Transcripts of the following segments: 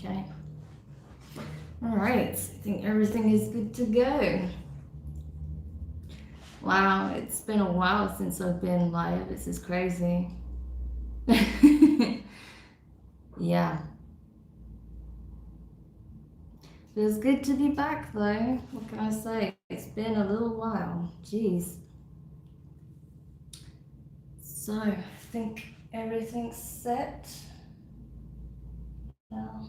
Okay. All right, I think everything is good to go. Wow, it's been a while since I've been live. This is crazy. Yeah. Feels good to be back though. What can I say? It's been a little while. Jeez. So, I think everything's set. Now.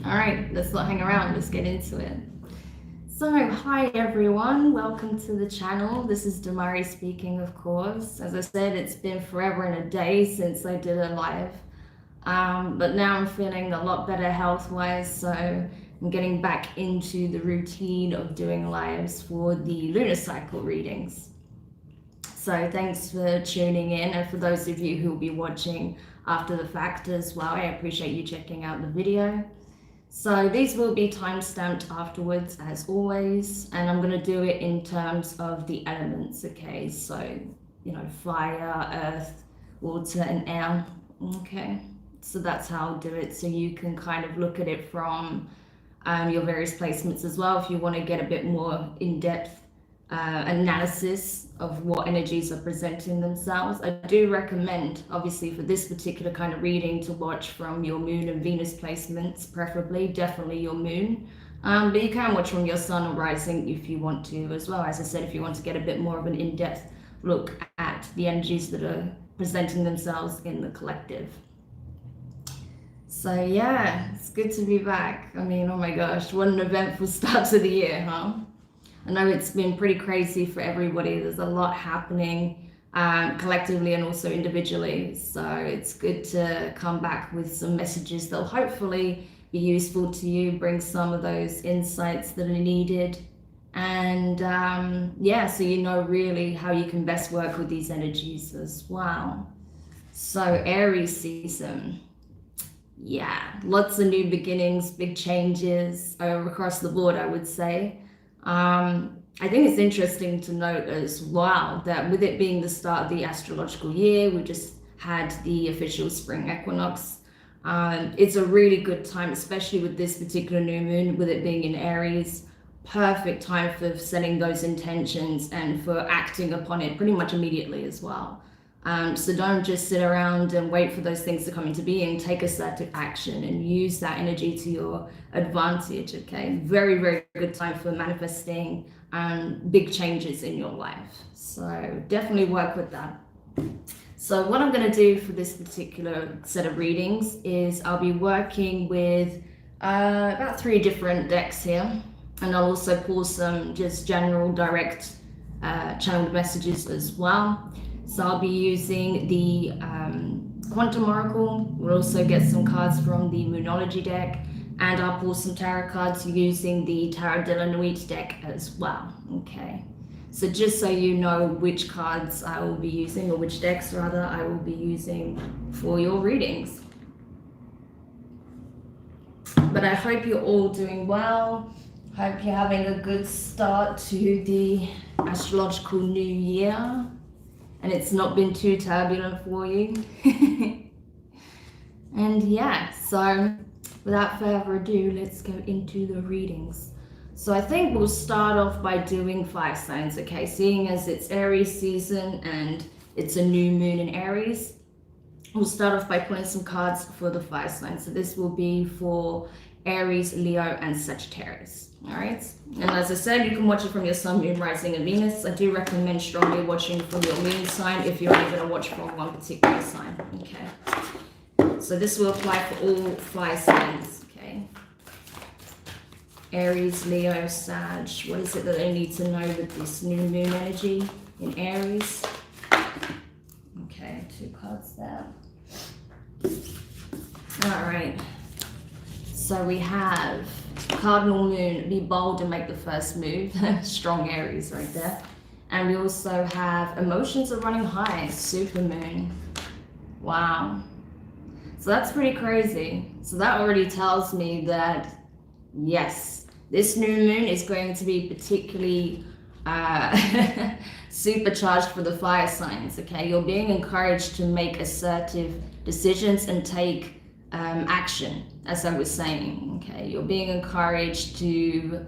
Alright, let's not hang around. Let's get into it. So, hi everyone, welcome to the channel. This is Damari speaking, of course. As I said, it's been forever and a day since I did a live. But now I'm feeling a lot better health-wise, so I'm getting back into the routine of doing lives for the lunar cycle readings. So thanks for tuning in, and for those of you who will be watching after the fact as well, I appreciate you checking out the video. So these will be time-stamped afterwards, as always, and I'm going to do it in terms of the elements, okay? So, fire, earth, water, and air, okay? So that's how I'll do it, so you can kind of look at it from your various placements as well, if you want to get a bit more in-depth analysis of what energies are presenting themselves. I do recommend, obviously, for this particular kind of reading, to watch from your moon and Venus placements, preferably, definitely your moon. But you can watch from your sun or rising if you want to as well. As I said, if you want to get a bit more of an in-depth look at the energies that are presenting themselves in the collective. So yeah, it's good to be back. I mean, oh my gosh, what an eventful start to the year, huh? I know it's been pretty crazy for everybody. There's a lot happening collectively and also individually. So it's good to come back with some messages that'll hopefully be useful to you, bring some of those insights that are needed. And yeah, so you know really how you can best work with these energies as well. So Aries season. Yeah, lots of new beginnings, big changes across the board, I would say. I think it's interesting to note as well that with it being the start of the astrological year, we just had the official spring equinox. It's a really good time, especially with this particular new moon, with it being in Aries. Perfect time for setting those intentions and for acting upon it pretty much immediately as well. So don't just sit around and wait for those things to come into being. Take assertive action and use that energy to your advantage, okay? Very, very good time for manifesting big changes in your life. So definitely work with that. So what I'm going to do for this particular set of readings is I'll be working with about 3 different decks here. And I'll also pull some just general direct channeled messages as well. So I'll be using the Quantum Oracle. We'll also get some cards from the Moonology deck, and I'll pull some tarot cards using the Tarot de la Nuit deck as well. Okay, so just so you know which cards I will be using, or which decks rather I will be using for your readings. But I hope you're all doing well. Hope you're having a good start to the astrological new year. And it's not been too turbulent for you. And yeah, so without further ado, let's go into the readings. So I think we'll start off by doing fire signs, okay? Seeing as it's Aries season and it's a new moon in Aries, we'll start off by pulling some cards for the fire signs. So this will be for Aries, Leo, and Sagittarius. All right, and as I said, you can watch it from your sun, moon, rising, and Venus. I do recommend strongly watching from your moon sign if you're only going to watch from one particular sign. Okay, so this will apply for all 5 signs. Okay, Aries, Leo, Sag. What is it that they need to know with this new moon energy in Aries? Okay, 2 cards there. All right. So we have Cardinal Moon, be bold and make the first move. Strong Aries right there. And we also have Emotions are running high, Super Moon. Wow. So that's pretty crazy. So that already tells me that, yes, this new moon is going to be particularly supercharged for the fire signs, okay? You're being encouraged to make assertive decisions and take action, as I was saying. Okay, you're being encouraged to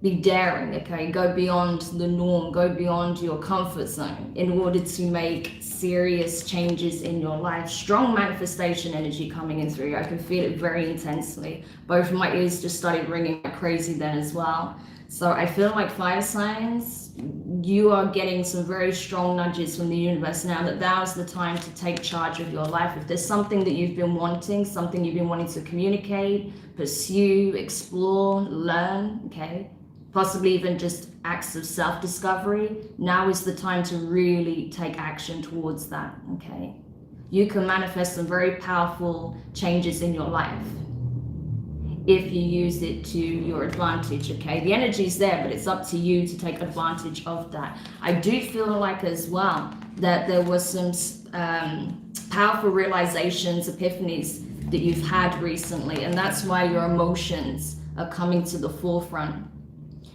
be daring. Okay, go beyond the norm, go beyond your comfort zone in order to make serious changes in your life. Strong manifestation energy coming in through you. I can feel it very intensely. Both of my ears just started ringing like crazy then as well. So I feel like fire signs, you are getting some very strong nudges from the universe now that now's the time to take charge of your life. If there's something that you've been wanting, something you've been wanting to communicate, pursue, explore, learn, okay, possibly even just acts of self-discovery, now is the time to really take action towards that, okay? You can manifest some very powerful changes in your life if you use it to your advantage, okay? The energy's there, but it's up to you to take advantage of that. I do feel like as well that there was some powerful realizations, epiphanies that you've had recently, and that's why your emotions are coming to the forefront,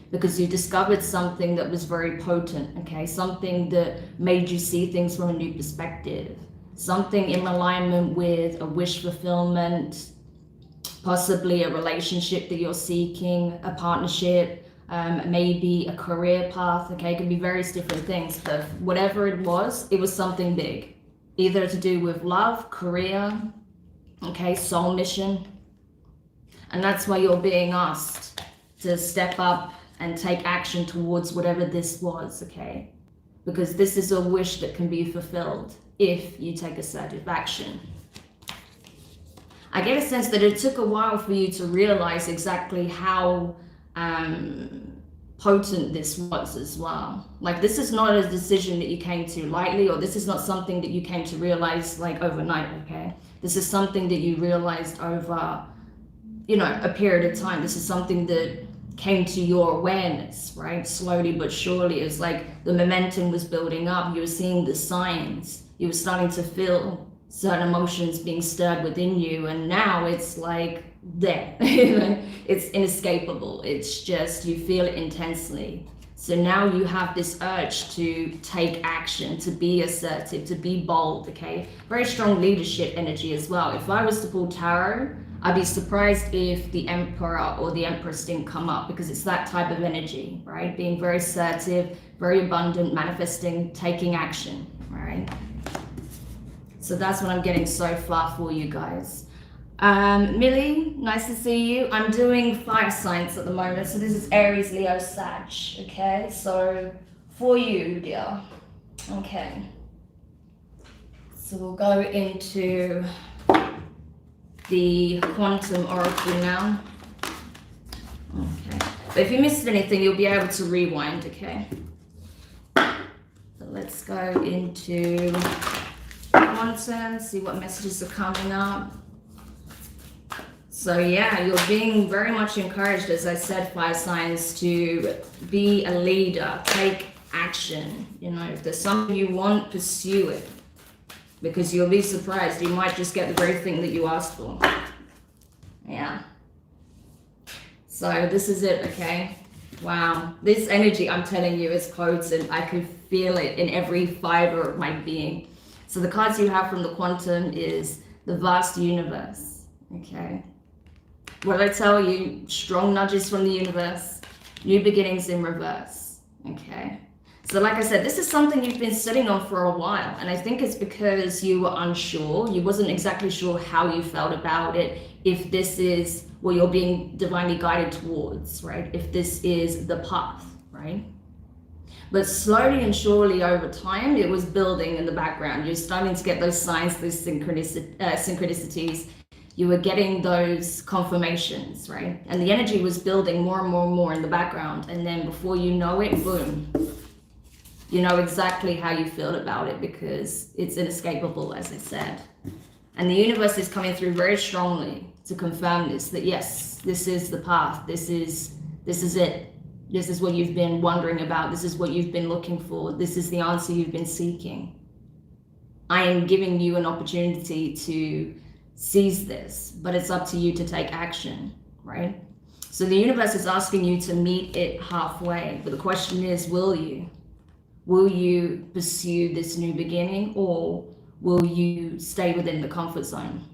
because you discovered something that was very potent, okay? Something that made you see things from a new perspective, something in alignment with a wish fulfillment, possibly a relationship that you're seeking, a partnership, maybe a career path, okay? It can be various different things, but whatever it was something big, either to do with love, career, okay, soul mission. And that's why you're being asked to step up and take action towards whatever this was, okay? Because this is a wish that can be fulfilled if you take assertive action. I get a sense that it took a while for you to realize exactly how potent this was as well. Like, this is not a decision that you came to lightly, or this is not something that you came to realize like overnight, okay? This is something that you realized over, you know, a period of time. This is something that came to your awareness, right? Slowly but surely. It's like the momentum was building up. You were seeing the signs. You were starting to feel certain emotions being stirred within you, and now it's like there. It's inescapable. It's just, you feel it intensely. So now you have this urge to take action, to be assertive, to be bold, okay? Very strong leadership energy as well. If I was to pull tarot, I'd be surprised if the Emperor or the Empress didn't come up, because it's that type of energy, right? Being very assertive, very abundant, manifesting, taking action, right? So that's what I'm getting so far for you guys. Millie, nice to see you. I'm doing fire signs at the moment. So this is Aries, Leo, Sag, okay? So for you, dear, okay. So we'll go into the quantum oracle now. Okay. But if you missed anything, you'll be able to rewind, okay? So let's go into quantum, see what messages are coming up. So yeah, you're being very much encouraged, as I said, fire signs, to be a leader, take action. You know, if there's something you want, pursue it, because you'll be surprised. You might just get the very thing that you asked for. Yeah. So this is it, okay? Wow. This energy, I'm telling you, is potent. I can feel it in every fiber of my being. So the cards you have from the quantum is the vast universe, okay? What I tell you, strong nudges from the universe, new beginnings in reverse, okay? So like I said, this is something you've been sitting on for a while, and I think it's because you were unsure. You wasn't exactly sure how you felt about it, if this is what you're being divinely guided towards, right? If this is the path, right? But slowly and surely over time, it was building in the background. You're starting to get those signs, those synchronicities. You were getting those confirmations, right? And the energy was building more and more and more in the background. And then before you know it, boom. You know exactly how you feel about it, because it's inescapable, as I said. And the universe is coming through very strongly to confirm this, that yes, this is the path. This is it. This is what you've been wondering about. This is what you've been looking for. This is the answer you've been seeking. I am giving you an opportunity to seize this, but it's up to you to take action, right? So the universe is asking you to meet it halfway. But the question is, will you? Will you pursue this new beginning, or will you stay within the comfort zone?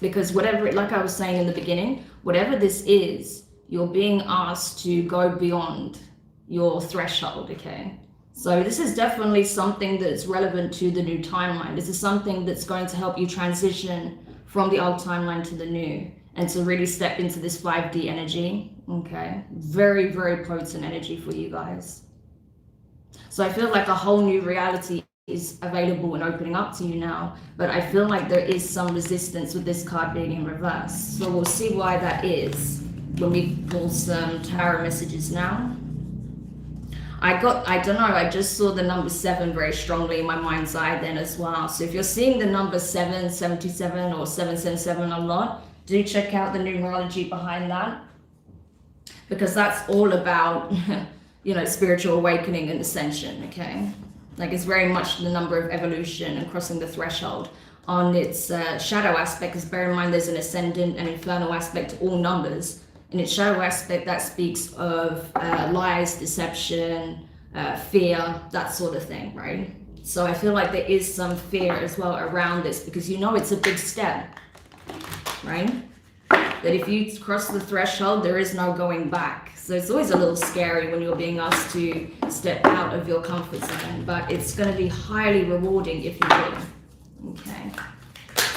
Because whatever, like I was saying in the beginning, whatever this is, you're being asked to go beyond your threshold, okay? So this is definitely something that's relevant to the new timeline. This is something that's going to help you transition from the old timeline to the new, and to really step into this 5D energy, okay? Very, very potent energy for you guys. So I feel like a whole new reality is available and opening up to you now, but I feel like there is some resistance with this card being in reverse. So we'll see why that is when we pull some tarot messages now. I don't know, I just saw the number 7 very strongly in my mind's eye then as well. So if you're seeing the number 777 or 777 a lot, do check out the numerology behind that, because that's all about, you know, spiritual awakening and ascension, okay? Like, it's very much the number of evolution and crossing the threshold. On its shadow aspect, because bear in mind there's an ascendant and infernal aspect to all numbers. In its shadow aspect, that speaks of lies, deception, fear, that sort of thing, right? So I feel like there is some fear as well around this, because you know it's a big step, right? That if you cross the threshold, there is no going back. So it's always a little scary when you're being asked to step out of your comfort zone, but it's going to be highly rewarding if you do. Okay.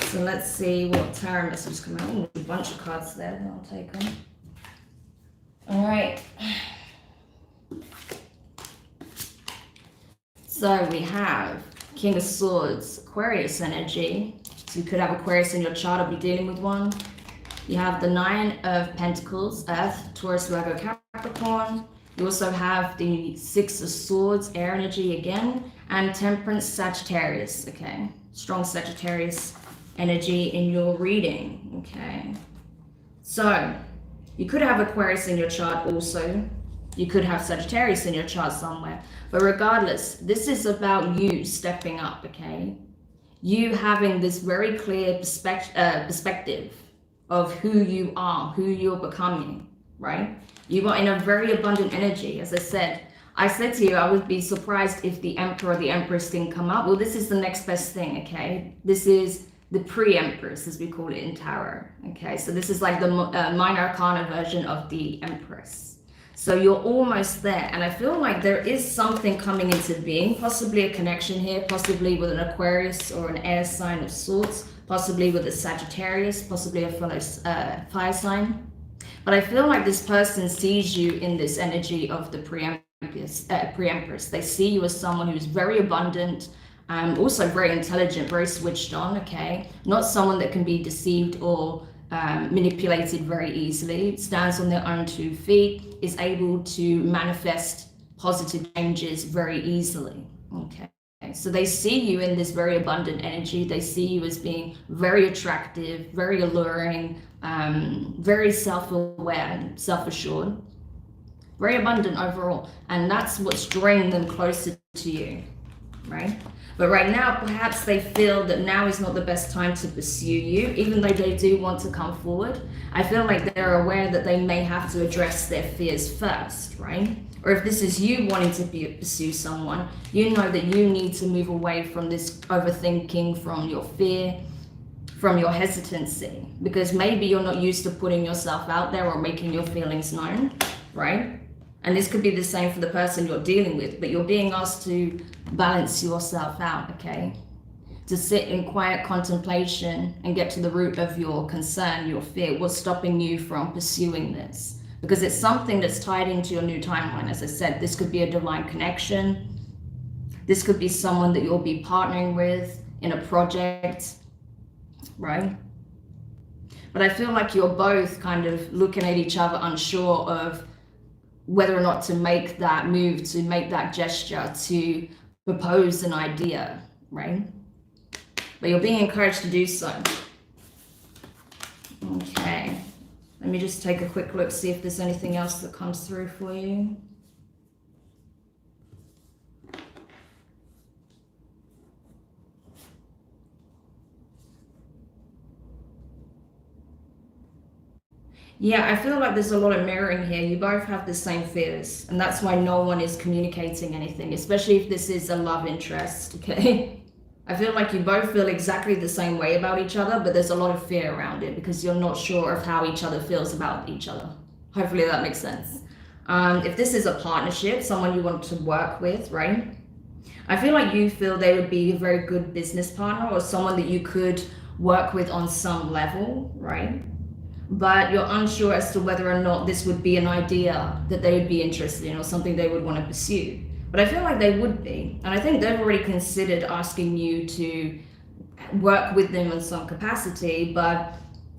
So let's see what tarot messages come out. Ooh, a bunch of cards there, then I'll take them. All right. So we have King of Swords, Aquarius energy. So you could have Aquarius in your chart or be dealing with one. You have the 9 of Pentacles, Earth, Taurus, Virgo, Capricorn. You also have the 6 of Swords, air energy again, and Temperance, Sagittarius, okay? Strong Sagittarius energy in your reading, okay? So you could have Aquarius in your chart also. You could have Sagittarius in your chart somewhere. But regardless, this is about you stepping up, okay? You having this very clear perspective of who you are, who you're becoming, right? You are in a very abundant energy. As I said to you, I would be surprised if the Emperor or the Empress didn't come up. Well, this is the next best thing, okay? This is the pre-Empress, as we call it in tarot, okay? So this is like the minor arcana version of the Empress. So you're almost there, and I feel like there is something coming into being, possibly a connection here, possibly with an Aquarius or an air sign of sorts, possibly with a Sagittarius, possibly a fellow fire sign. But I feel like this person sees you in this energy of the pre-Empress. They see you as someone who's very abundant, also very intelligent, very switched on, okay? Not someone that can be deceived or manipulated very easily, stands on their own 2 feet, is able to manifest positive changes very easily, okay? So they see you in this very abundant energy. They see you as being very attractive, very alluring, very self-aware, self-assured, very abundant overall. And that's what's drawing them closer to you, right? But right now, perhaps they feel that now is not the best time to pursue you, even though they do want to come forward. I feel like they're aware that they may have to address their fears first, right? Or if this is you wanting to pursue someone, you know that you need to move away from this overthinking, from your fear, from your hesitancy, because maybe you're not used to putting yourself out there or making your feelings known, right? And this could be the same for the person you're dealing with, but you're being asked to balance yourself out, okay? To sit in quiet contemplation and get to the root of your concern, your fear, what's stopping you from pursuing this. Because it's something that's tied into your new timeline. As I said, this could be a divine connection. This could be someone that you'll be partnering with in a project, right? But I feel like you're both kind of looking at each other unsure of whether or not to make that move, to make that gesture, to propose an idea, right? But you're being encouraged to do so. Okay, let me just take a quick look, see if there's anything else that comes through for you. Yeah, I feel like there's a lot of mirroring here. You both have the same fears, and that's why no one is communicating anything, especially if this is a love interest, okay? I feel like you both feel exactly the same way about each other, but there's a lot of fear around it because you're not sure of how each other feels about each other. Hopefully that makes sense. If this is a partnership, someone you want to work with, right? I feel like you feel they would be a very good business partner or someone that you could work with on some level, right? But you're unsure as to whether or not this would be an idea that they would be interested in or something they would want to pursue. But I feel like they would be. And I think they've already considered asking you to work with them in some capacity. But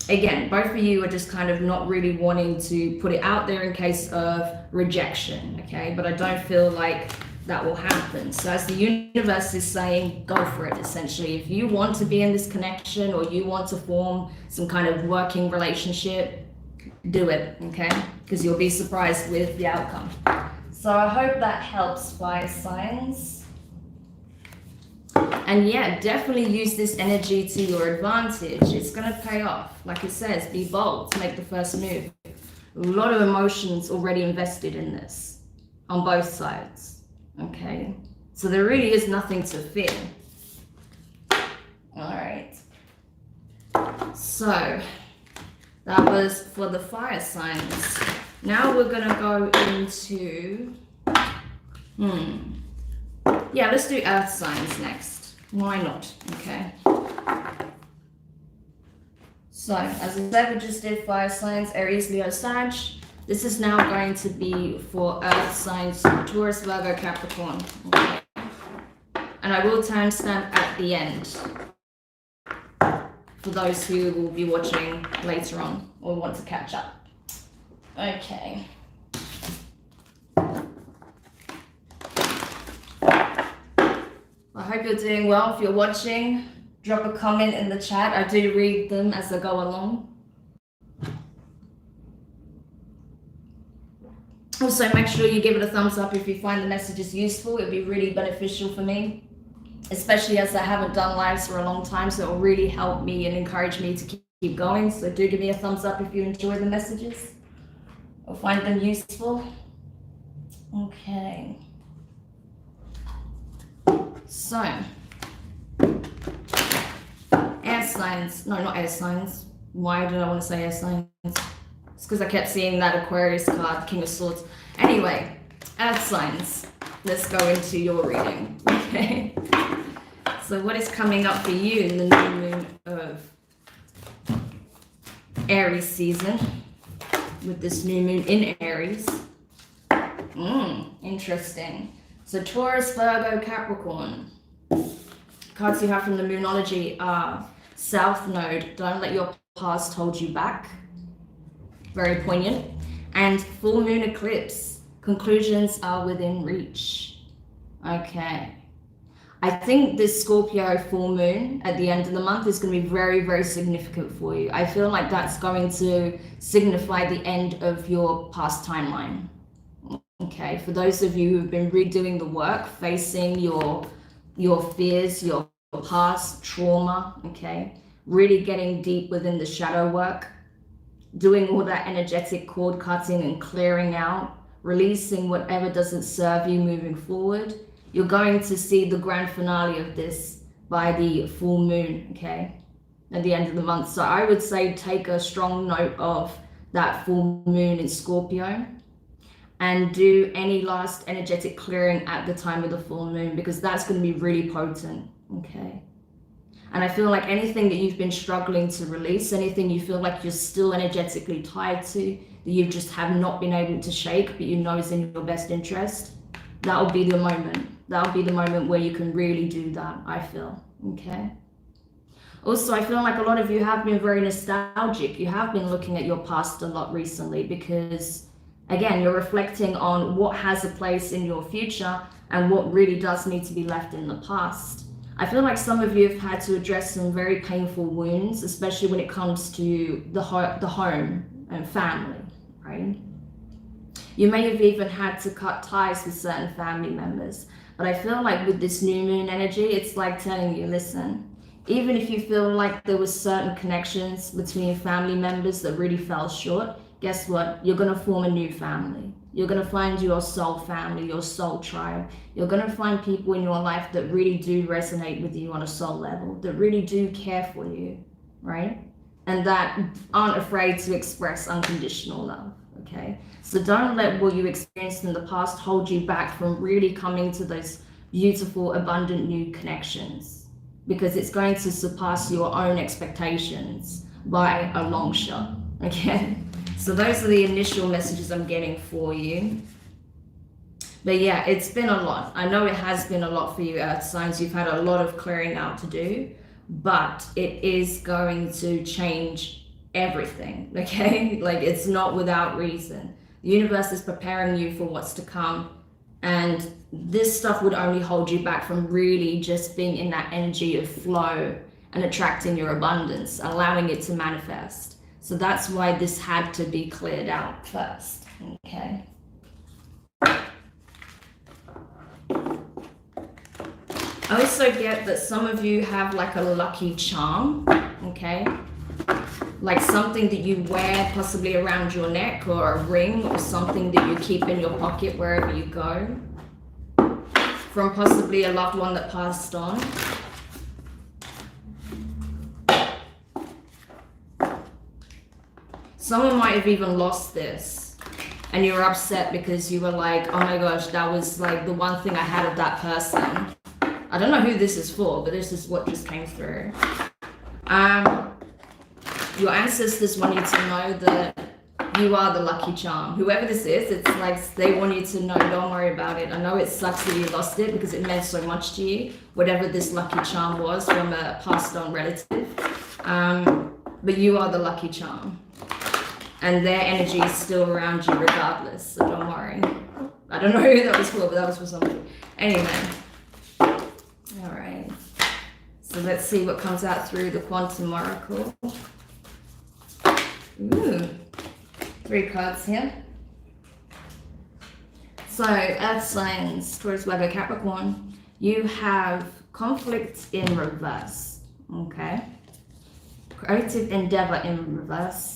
again, both of you are just kind of not really wanting to put it out there in case of rejection, okay? But I don't feel like that will happen. So as the universe is saying, go for it, essentially. If you want to be in this connection or you want to form some kind of working relationship, do it, okay? Because you'll be surprised with the outcome. So I hope that helps, fire signs. And yeah, definitely use this energy to your advantage. It's going to pay off. Like it says, be bold, make the first move. A lot of emotions already invested in this on both sides. Okay, so there really is nothing to fear. All right. So that was for the fire signs. Now we're going to go into, yeah, let's do earth signs next. Why not? Okay. So, as I said, we just did fire signs, Aries, Leo, Sag. This is now going to be for earth signs, Taurus, Virgo, Capricorn. Okay. And I will timestamp at the end for those who will be watching later on or want to catch up. Okay. I hope you're doing well. If you're watching, drop a comment in the chat. I do read them as I go along. Also, make sure you give it a thumbs up if you find the messages useful. It'd be really beneficial for me, especially as I haven't done lives for a long time, so it'll really help me and encourage me to keep going. So do give me a thumbs up if you enjoy the messages or find them useful. Okay. So, air signs. No, not air signs. Why did I want to say air signs? It's because I kept seeing that Aquarius card, King of Swords. Anyway, earth signs. Let's go into your reading. Okay. So what is coming up for you in the new moon of Aries season with this new moon in Aries? Interesting. So Taurus, Virgo, Capricorn. Cards you have from the Moonology are South Node, don't let your past hold you back. Very poignant. And full moon eclipse, conclusions are within reach. Okay. I think this Scorpio full moon at the end of the month is going to be very, very significant for you. I feel like that's going to signify the end of your past timeline. Okay, for those of you who've been redoing the work, facing your fears, your past trauma, okay, really getting deep within the shadow work, doing all that energetic cord cutting and clearing out, releasing whatever doesn't serve you moving forward. You're going to see the grand finale of this by the full moon, okay, at the end of the month. So I would say take a strong note of that full moon in Scorpio and do any last energetic clearing at the time of the full moon, because that's going to be really potent, okay? And I feel like anything that you've been struggling to release, anything you feel like you're still energetically tied to, that you just have not been able to shake, but you know is in your best interest, that'll be the moment. That'll be the moment where you can really do that, I feel, okay? Also, I feel like a lot of you have been very nostalgic. You have been looking at your past a lot recently because, again, you're reflecting on what has a place in your future and what really does need to be left in the past. I feel like some of you have had to address some very painful wounds, especially when it comes to the home and family, right? You may have even had to cut ties with certain family members. But I feel like with this new moon energy, it's like telling you, listen, even if you feel like there was certain connections between family members that really fell short, guess what? You're going to form a new family. You're going to find your soul family, your soul tribe. You're going to find people in your life that really do resonate with you on a soul level, that really do care for you, right? And that aren't afraid to express unconditional love, okay? So don't let what you experienced in the past hold you back from really coming to those beautiful, abundant new connections, because it's going to surpass your own expectations by a long shot, okay? So those are the initial messages I'm getting for you. But yeah, it's been a lot. I know it has been a lot for you, Earth signs. You've had a lot of clearing out to do, but it is going to change everything, okay? Like, it's not without reason. The universe is preparing you for what's to come, and this stuff would only hold you back from really just being in that energy of flow and attracting your abundance, allowing it to manifest. So that's why this had to be cleared out first, okay? I also get that some of you have like a lucky charm, okay? Like something that you wear possibly around your neck, or a ring, or something that you keep in your pocket wherever you go, from possibly a loved one that passed on. Someone might have even lost this, and you were upset because you were like, oh my gosh, that was like the one thing I had of that person. I don't know who this is for, but this is what just came through. Your ancestors want you to know that you are the lucky charm. Whoever this is, it's like they want you to know, don't worry about it. I know it sucks that you lost it because it meant so much to you, whatever this lucky charm was from a passed on relative. But you are the lucky charm. And their energy is still around you regardless, so don't worry. I don't know who that was for, but that was for somebody. Anyway. All right. So let's see what comes out through the Quantum Oracle. Ooh. 3 cards here. So, Earth signs, Taurus, Virgo, Capricorn, you have conflict in reverse, okay? Creative endeavor in reverse,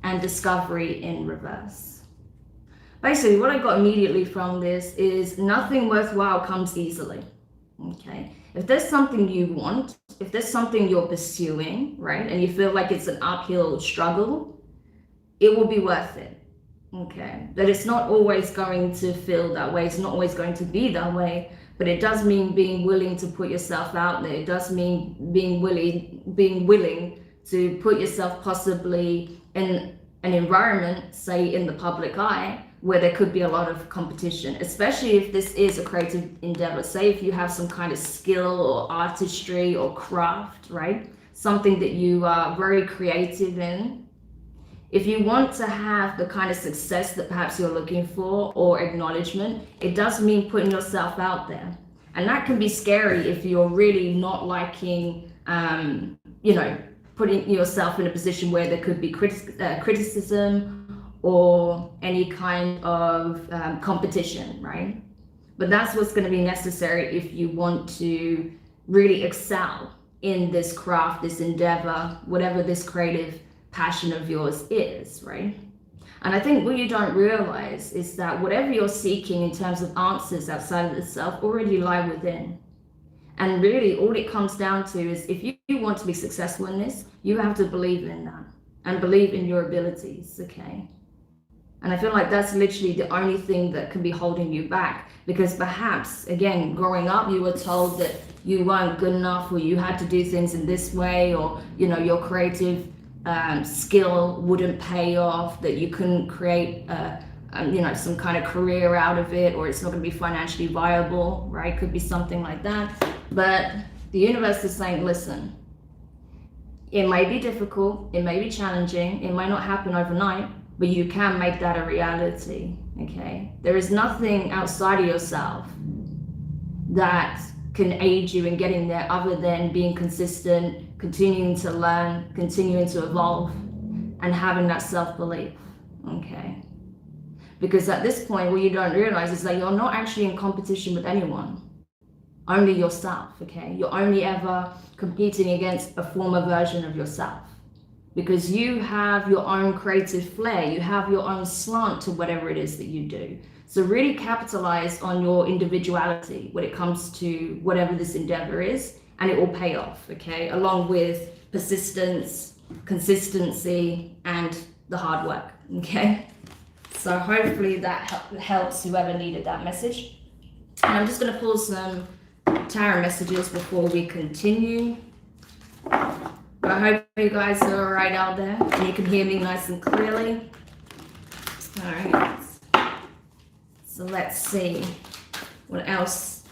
and discovery in reverse. Basically, what I got immediately from this is nothing worthwhile comes easily, okay? If there's something you want, if there's something you're pursuing, right, and you feel like it's an uphill struggle, it will be worth it, okay? That it's not always going to feel that way, it's not always going to be that way, but it does mean being willing to put yourself out there. It does mean being willing to put yourself possibly in an environment, say in the public eye, where there could be a lot of competition, especially if this is a creative endeavor. Say if you have some kind of skill or artistry or craft, right? Something that you are very creative in. If you want to have the kind of success that perhaps you're looking for, or acknowledgement, it does mean putting yourself out there. And that can be scary if you're really not liking, putting yourself in a position where there could be criticism or any kind of competition, right? But that's what's going to be necessary if you want to really excel in this craft, this endeavor, whatever this creative passion of yours is, right? And I think what you don't realize is that whatever you're seeking in terms of answers outside of itself already lie within. And really all it comes down to is if you want to be successful in this, you have to believe in that and believe in your abilities, okay? And I feel like that's literally the only thing that can be holding you back, because perhaps, again, growing up, you were told that you weren't good enough, or you had to do things in this way, or, your creative skill wouldn't pay off, that you couldn't create some kind of career out of it, or it's not going to be financially viable, right? Could be something like that. But the universe is saying, listen, it may be difficult, it may be challenging, it might not happen overnight, but you can make that a reality, okay? There is nothing outside of yourself that can aid you in getting there other than being consistent, continuing to learn, continuing to evolve, and having that self-belief, okay? Because at this point, what you don't realize is that you're not actually in competition with anyone, only yourself, okay? You're only ever competing against a former version of yourself. because you have your own creative flair, you have your own slant to whatever it is that you do. So really capitalize on your individuality when it comes to whatever this endeavor is, and it will pay off, okay? Along with persistence, consistency, and the hard work, okay? So hopefully that helps whoever needed that message. And I'm just going to pull some tarot messages before we continue. But I hope you guys are all right out there and you can hear me nice and clearly. All right. So let's see what else.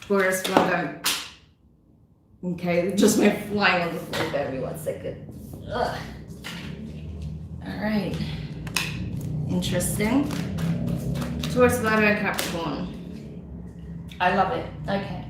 Taurus, Virgo. Okay, it just went flying on the floor. Bear with me 1 second. Ugh. All right. Interesting. Taurus, Virgo, and Capricorn. I love it. Okay.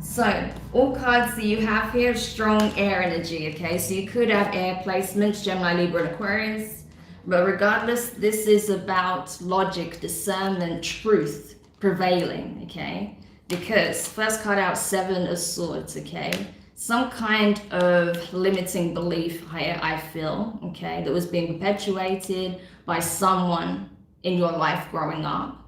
So, all cards that you have here are strong air energy, okay? So you could have air placements, Gemini, Libra, and Aquarius. But regardless, this is about logic, discernment, truth prevailing, okay? Because first card out, 7 of Swords, okay? Some kind of limiting belief, I feel, okay, that was being perpetuated by someone in your life growing up.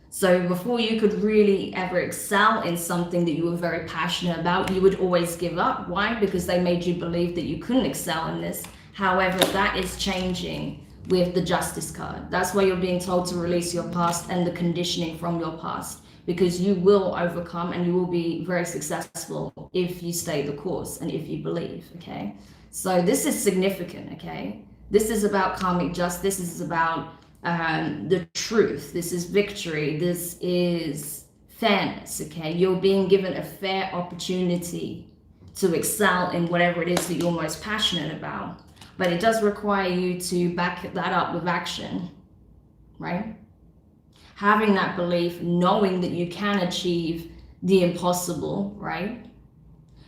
So before you could really ever excel in something that you were very passionate about, you would always give up. Why? Because they made you believe that you couldn't excel in this. However, that is changing with the Justice card. That's why you're being told to release your past and the conditioning from your past, because you will overcome and you will be very successful if you stay the course and if you believe, okay? So this is significant, okay? This is about karmic justice. This is about the truth. This is victory. This is fairness, okay? You're being given a fair opportunity to excel in whatever it is that you're most passionate about. But it does require you to back that up with action, right? Having that belief, knowing that you can achieve the impossible, right?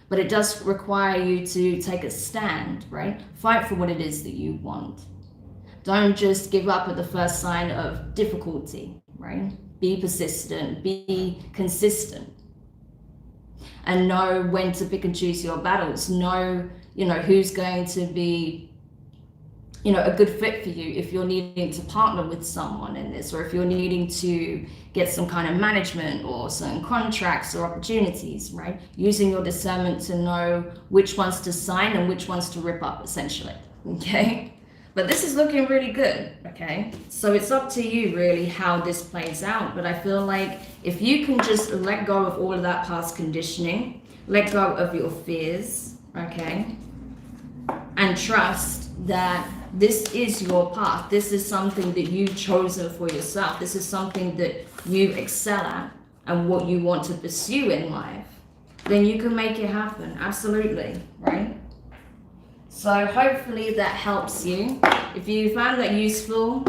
But it does require you to take a stand, right? Fight for what it is that you want. Don't just give up at the first sign of difficulty, right? Be persistent, be consistent, and know when to pick and choose your battles. Know, who's going to be, a good fit for you if you're needing to partner with someone in this, or if you're needing to get some kind of management or some contracts or opportunities, right? Using your discernment to know which ones to sign and which ones to rip up, essentially, okay? But this is looking really good, okay? So it's up to you really how this plays out. But I feel like if you can just let go of all of that past conditioning, let go of your fears, okay? And trust that this is your path. This is something that you've chosen for yourself. This is something that you excel at and what you want to pursue in life. Then you can make it happen, absolutely, right? So hopefully that helps you. If you found that useful,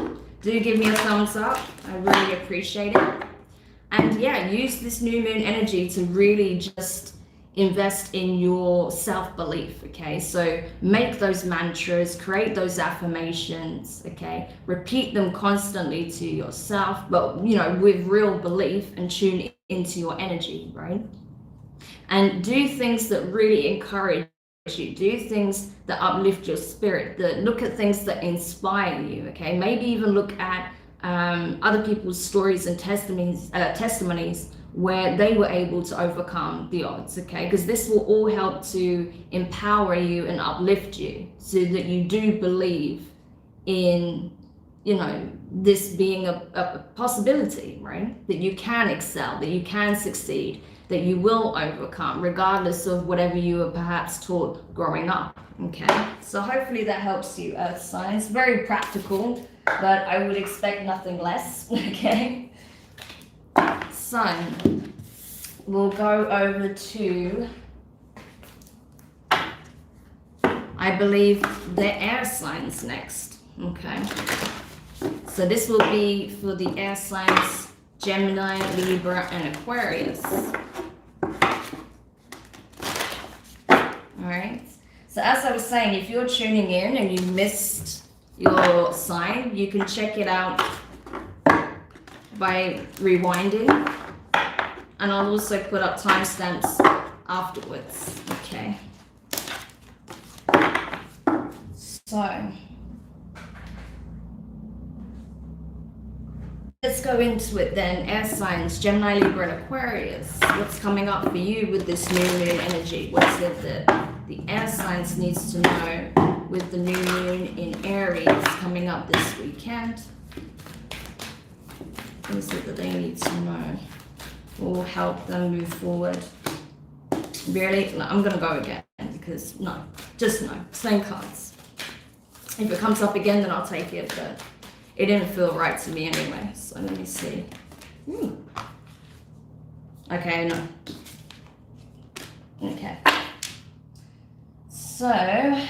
do give me a thumbs up. I really appreciate it. And yeah, use this new moon energy to really just invest in your self-belief, okay? So make those mantras, create those affirmations, okay? Repeat them constantly to yourself, but with real belief, and tune into your energy, right? And do things that really encourage you. Do things that uplift your spirit, that look at things that inspire you, okay? Maybe even look at other people's stories and testimonies where they were able to overcome the odds, okay? Because this will all help to empower you and uplift you so that you do believe in, this being a possibility, right? That you can excel, that you can succeed, that you will overcome regardless of whatever you were perhaps taught growing up, okay? So hopefully that helps you, Earth signs. Very practical, but I would expect nothing less, okay? Sun, we'll go over to, I believe, the air signs next, okay? So this will be for the air signs, Gemini, Libra, and Aquarius. All right. So as I was saying, if you're tuning in and you missed your sign, you can check it out by rewinding. And I'll also put up timestamps afterwards. Okay. So let's go into it then. Air signs, Gemini, Libra, and Aquarius. What's coming up for you with this new moon energy? What is it that the air signs needs to know with the new moon in Aries coming up this weekend? What is it that they need to know will help them move forward? Really? No, I'm going to go again because no, just no. Same cards. If it comes up again, then I'll take it, but it didn't feel right to me anyway. So let me see. Okay, no. Okay. So,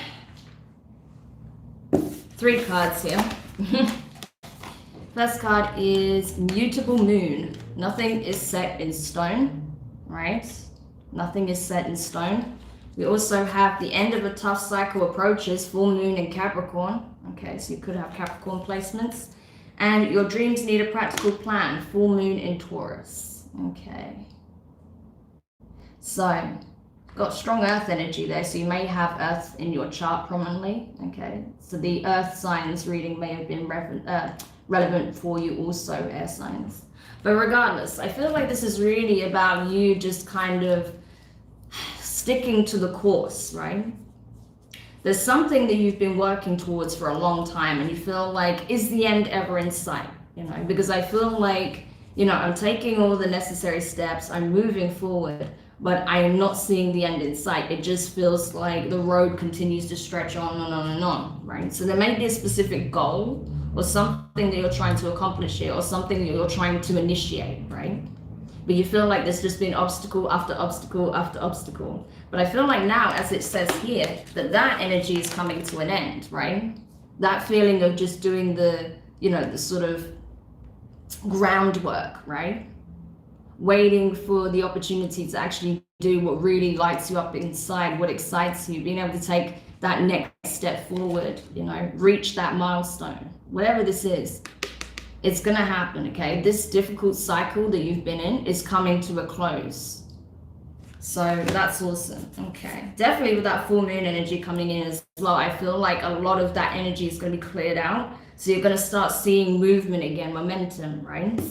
3 cards here. First card is Mutable Moon. Nothing is set in stone, right? Nothing is set in stone. We also have the end of a tough cycle approaches, full moon in Capricorn. Okay, so you could have Capricorn placements. And your dreams need a practical plan, full moon in Taurus. Okay. So, got strong earth energy there, so you may have earth in your chart prominently. Okay, so the earth signs reading may have been relevant for you also, air signs. But regardless, I feel like this is really about you just kind of sticking to the course, right? There's something that you've been working towards for a long time and you feel like, is the end ever in sight? You know, because I feel like, you know, I'm taking all the necessary steps, I'm moving forward, but I am not seeing the end in sight. It just feels like the road continues to stretch on and on and on, right? So there may be a specific goal or something that you're trying to accomplish here or something that you're trying to initiate, right? But you feel like there's just been obstacle after obstacle after obstacle. But I feel like now, as it says here, that energy is coming to an end, right? That feeling of just doing the, you know, the sort of groundwork, right? Waiting for the opportunity to actually do what really lights you up inside, what excites you, being able to take that next step forward, you know, reach that milestone, whatever this is. It's going to happen, okay? This difficult cycle that you've been in is coming to a close. So that's awesome. Okay. Definitely with that full moon energy coming in as well, I feel like a lot of that energy is going to be cleared out. So you're going to start seeing movement again, momentum, right?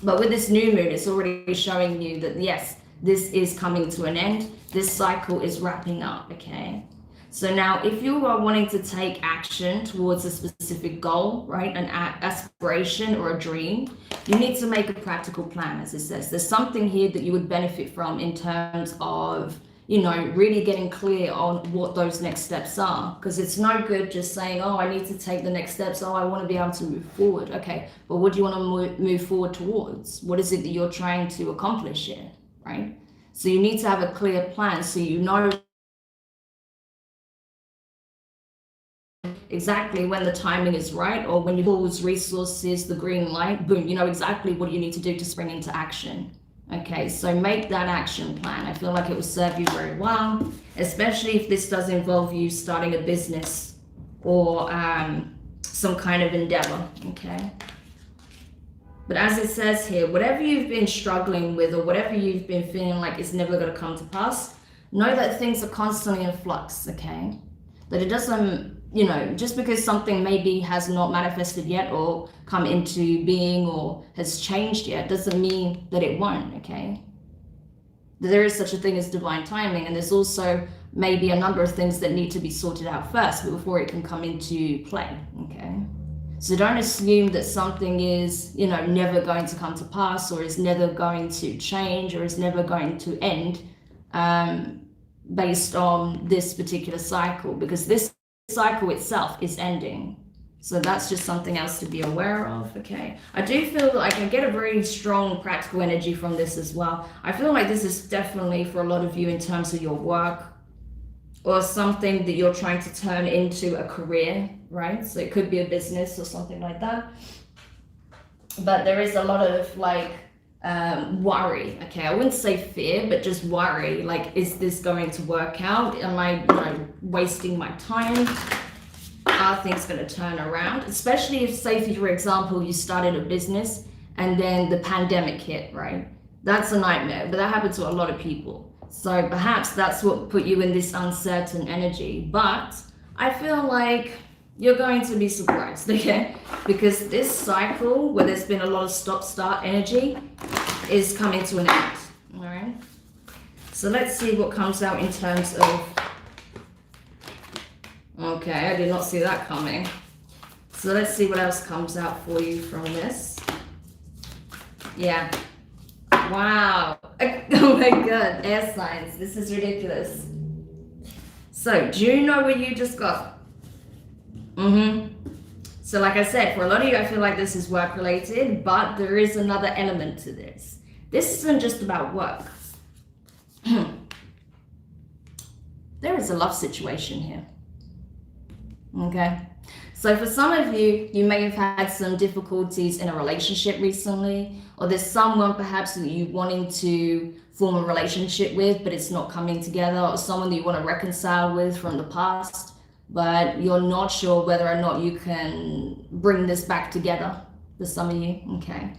But with this new moon, it's already showing you that, yes, this is coming to an end. This cycle is wrapping up, okay? So now if you are wanting to take action towards a specific goal, right, an aspiration or a dream, you need to make a practical plan, as it says. There's something here that you would benefit from in terms of, you know, really getting clear on what those next steps are. Because it's no good just saying, oh, I need to take the next steps. Oh, I want to be able to move forward. Okay, but what do you want to move forward towards? What is it that you're trying to accomplish here, right? So you need to have a clear plan so you know exactly when the timing is right, or when you pause resources, the green light, boom, you know exactly what you need to do to spring into action. Okay, so make that action plan. I feel like it will serve you very well, especially if this does involve you starting a business or some kind of endeavor, okay? But as it says here, whatever you've been struggling with or whatever you've been feeling like is never going to come to pass, know that things are constantly in flux, okay? That it doesn't, you know, just because something maybe has not manifested yet or come into being or has changed yet doesn't mean that it won't, okay? There is such a thing as divine timing, and there's also maybe a number of things that need to be sorted out first before it can come into play, okay? So don't assume that something is, you know, never going to come to pass or is never going to change or is never going to end based on this particular cycle, because this cycle itself is ending. So that's just something else to be aware of, okay? I do feel like I get a very strong practical energy from this as well. I feel like this is definitely for a lot of you in terms of your work or something that you're trying to turn into a career, right? So it could be a business or something like that. But there is a lot of like worry, okay? I wouldn't say fear, but just worry. Like, is this going to work out? Am I, you know, wasting my time? Are things going to turn around? Especially if, say, for example, you started a business and then the pandemic hit, right? That's a nightmare, but that happened to a lot of people. So perhaps that's what put you in this uncertain energy. But I feel like you're going to be surprised, okay? Because this cycle, where there's been a lot of stop-start energy, is coming to an end, all right? So let's see what comes out in terms of... Okay, I did not see that coming. So let's see what else comes out for you from this. Yeah. Wow. Oh my God, air signs. This is ridiculous. So, do you know what you just got? So like I said, for a lot of you, I feel like this is work related, but there is another element to this. This isn't just about work. There is a love situation here. Okay. So for some of you, you may have had some difficulties in a relationship recently, or there's someone perhaps that you wanting to form a relationship with, but it's not coming together, or someone that you want to reconcile with from the past, but you're not sure whether or not you can bring this back together for some of you, okay?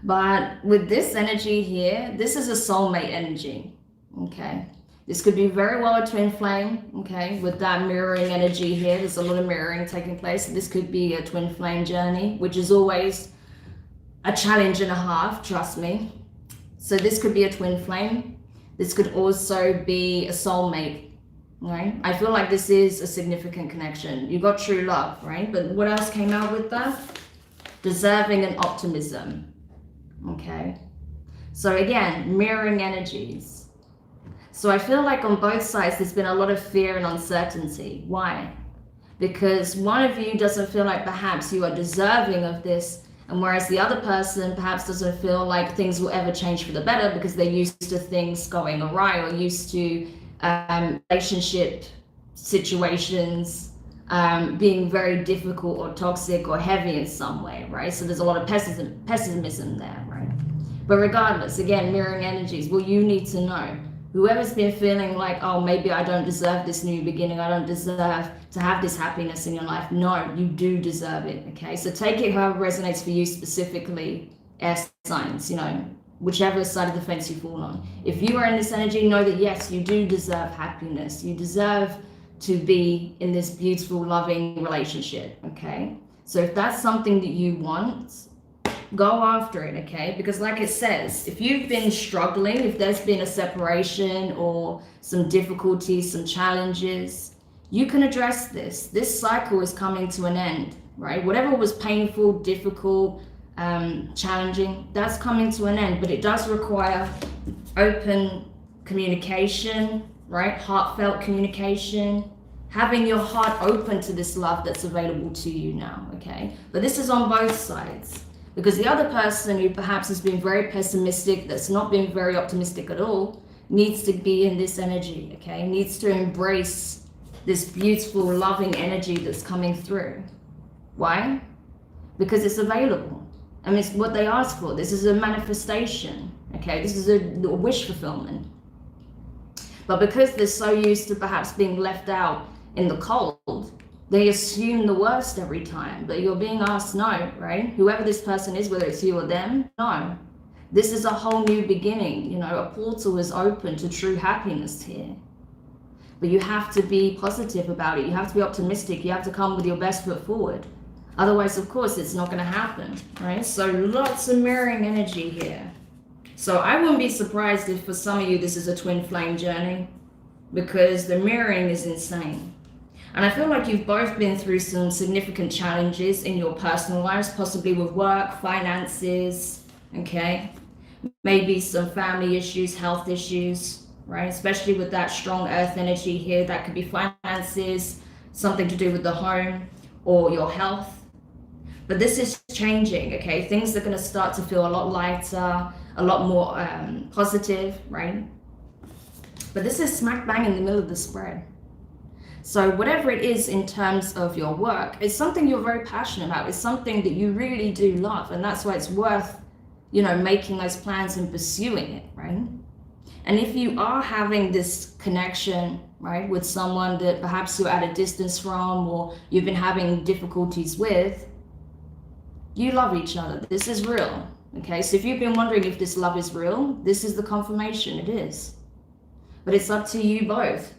But with this energy here, this is a soulmate energy, okay? This could be very well a twin flame, okay? With that mirroring energy here, there's a lot of mirroring taking place. This could be a twin flame journey, which is always a challenge and a half, trust me. So this could be a twin flame. This could also be a soulmate, right? I feel like this is a significant connection. You got true love, right? But what else came out with that? Deserving and optimism, okay? So again, mirroring energies. So I feel like on both sides, there's been a lot of fear and uncertainty. Why? Because one of you doesn't feel like perhaps you are deserving of this, and whereas the other person perhaps doesn't feel like things will ever change for the better because they're used to things going awry, or used to relationship situations being very difficult or toxic or heavy in some way, right? So there's a lot of pessimism there, right? But regardless, again, mirroring energies, well, you need to know. Whoever's been feeling like, oh, maybe I don't deserve this new beginning, I don't deserve to have this happiness in your life. No, you do deserve it, okay? So take it however resonates for you specifically, air signs, you know, whichever side of the fence you fall on. If you are in this energy, know that yes, you do deserve happiness. You deserve to be in this beautiful, loving relationship, okay? So if that's something that you want, go after it, okay? Because like it says, if you've been struggling, if there's been a separation or some difficulties, some challenges, you can address this. This cycle is coming to an end, right? Whatever was painful, difficult, challenging, that's coming to an end, but it does require open communication, right? Heartfelt communication, having your heart open to this love that's available to you now, okay? But this is on both sides. Because the other person who perhaps has been very pessimistic, that's not been very optimistic at all, needs to be in this energy, okay? Needs to embrace this beautiful, loving energy that's coming through. Why? Because it's available. I mean, it's what they asked for. This is a manifestation, okay? This is a wish fulfillment. But because they're so used to perhaps being left out in the cold, they assume the worst every time, but you're being asked no, right? Whoever this person is, whether it's you or them, no. This is a whole new beginning, you know, a portal is open to true happiness here. But you have to be positive about it. You have to be optimistic. You have to come with your best foot forward. Otherwise, of course, it's not going to happen, right? So lots of mirroring energy here. So I wouldn't be surprised if for some of you, this is a twin flame journey, because the mirroring is insane. And I feel like you've both been through some significant challenges in your personal lives, possibly with work, finances, okay? Maybe some family issues, health issues, right? Especially with that strong earth energy here, that could be finances, something to do with the home or your health. But this is changing, okay? Things are gonna start to feel a lot lighter, a lot more positive, right? But this is smack bang in the middle of the spread. So whatever it is in terms of your work, it's something you're very passionate about. It's something that you really do love. And that's why it's worth, you know, making those plans and pursuing it, right? And if you are having this connection, right, with someone that perhaps you're at a distance from, or you've been having difficulties with, you love each other. This is real, okay? So if you've been wondering if this love is real, this is the confirmation. It is. But it's up to you both